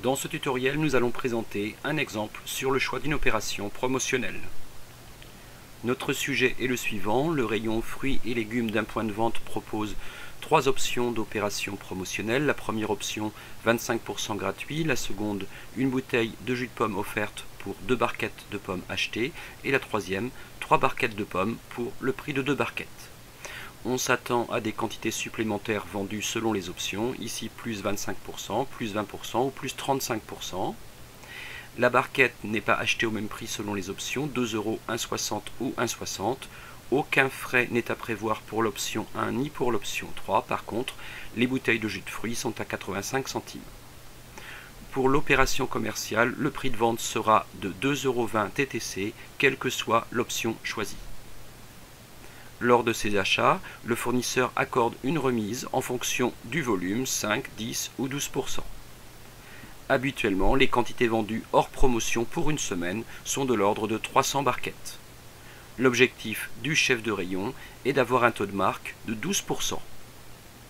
Dans ce tutoriel, nous allons présenter un exemple sur le choix d'une opération promotionnelle. Notre sujet est le suivant. Le rayon fruits et légumes d'un point de vente propose trois options d'opération promotionnelle. La première option, 25% gratuit. La seconde, une bouteille de jus de pomme offerte pour 2 barquettes de pommes achetées. Et la troisième, 3 barquettes de pommes pour le prix de 2 barquettes. On s'attend à des quantités supplémentaires vendues selon les options, ici plus 25%, plus 20% ou plus 35%. La barquette n'est pas achetée au même prix selon les options, 2 €, 1,60 ou 1,60. Aucun frais n'est à prévoir pour l'option 1 ni pour l'option 3. Par contre, les bouteilles de jus de fruits sont à 85 centimes. Pour l'opération commerciale, le prix de vente sera de 2,20 € TTC, quelle que soit l'option choisie. Lors de ces achats, le fournisseur accorde une remise en fonction du volume, 5, 10 ou 12%. Habituellement, les quantités vendues hors promotion pour une semaine sont de l'ordre de 300 barquettes. L'objectif du chef de rayon est d'avoir un taux de marque de 12%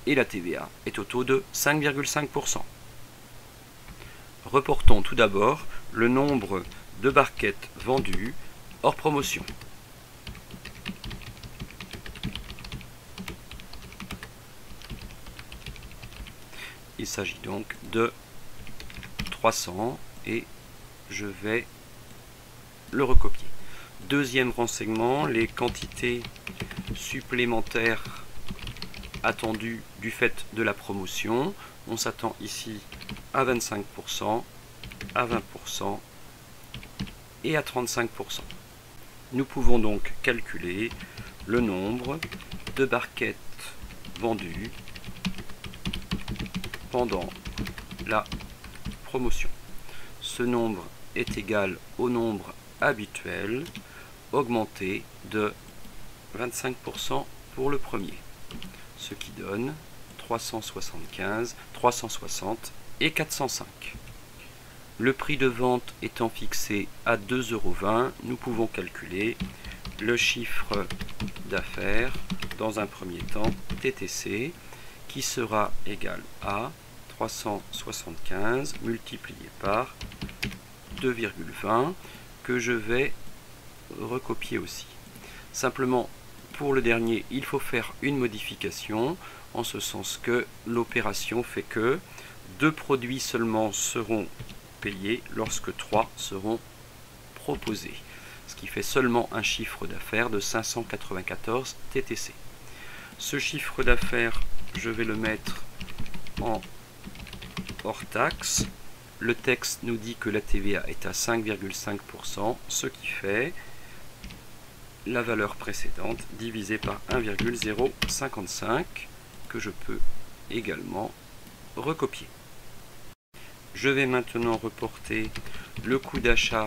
et la TVA est au taux de 5,5%. Reportons tout d'abord le nombre de barquettes vendues hors promotion. Il s'agit donc de 300 et je vais le recopier. Deuxième renseignement, les quantités supplémentaires attendues du fait de la promotion. On s'attend ici à 25%, à 20% et à 35%. Nous pouvons donc calculer le nombre de barquettes vendues pendant la promotion. Ce nombre est égal au nombre habituel augmenté de 25% pour le premier, ce qui donne 375, 360 et 405. Le prix de vente étant fixé à 2,20 €, nous pouvons calculer le chiffre d'affaires dans un premier temps TTC qui sera égal à 375 multiplié par 2,20 que je vais recopier aussi. Simplement, pour le dernier, il faut faire une modification en ce sens que l'opération fait que 2 produits seulement seront payés lorsque 3 seront proposés, ce qui fait seulement un chiffre d'affaires de 594 TTC. Ce chiffre d'affaires, je vais le mettre en hors taxe. Le texte nous dit que la TVA est à 5,5%, ce qui fait la valeur précédente divisée par 1,055 que je peux également recopier. Je vais maintenant reporter le coût d'achat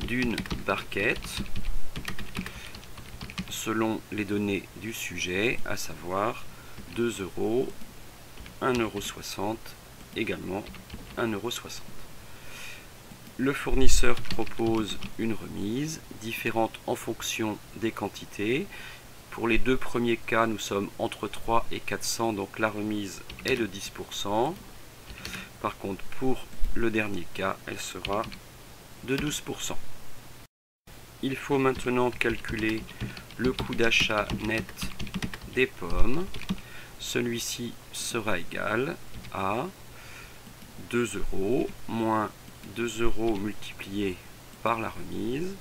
d'une barquette selon les données du sujet, à savoir 2 €, 1,60 € également 1,60 €. Le fournisseur propose une remise différente en fonction des quantités. Pour les deux premiers cas, nous sommes entre 3 et 400, donc la remise est de 10%. Par contre, pour le dernier cas, elle sera de 12%. Il faut maintenant calculer le coût d'achat net des pommes. Celui-ci sera égal à 2 € moins 2 € multiplié par la remise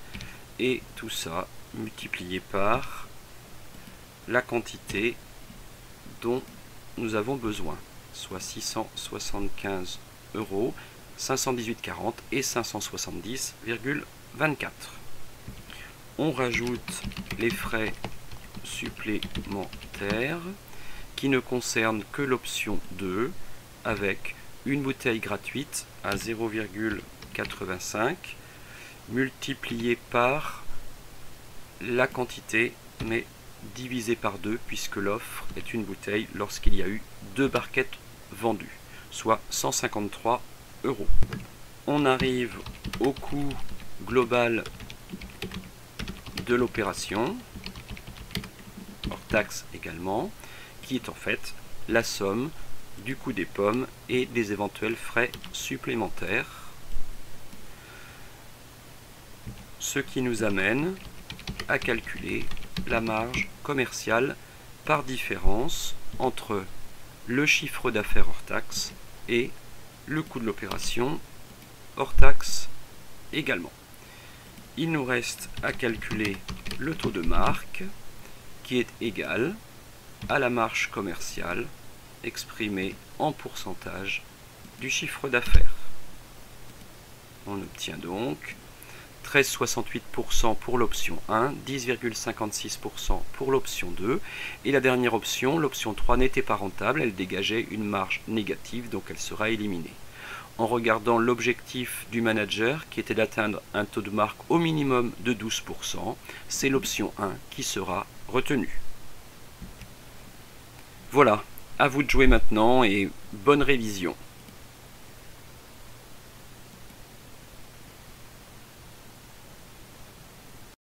et tout ça multiplié par la quantité dont nous avons besoin, soit 675 €, 518,40 et 570,24. On rajoute les frais supplémentaires qui ne concernent que l'option 2 avec une bouteille gratuite à 0,85 multiplié par la quantité mais divisé par 2 puisque l'offre est une bouteille lorsqu'il y a eu 2 barquettes vendues, soit 153 €. On arrive au coût global de l'opération, hors taxe également, qui est en fait la somme du coût des pommes et des éventuels frais supplémentaires. Ce qui nous amène à calculer la marge commerciale par différence entre le chiffre d'affaires hors taxe et le coût de l'opération hors taxe également. Il nous reste à calculer le taux de marque qui est égal à la marge commerciale exprimée en pourcentage du chiffre d'affaires. On obtient donc 13,68% pour l'option 1, 10,56% pour l'option 2, et la dernière option, l'option 3, n'était pas rentable, elle dégageait une marge négative, donc elle sera éliminée. En regardant l'objectif du manager, qui était d'atteindre un taux de marque au minimum de 12%, c'est l'option 1 qui sera retenue. Voilà, à vous de jouer maintenant et bonne révision.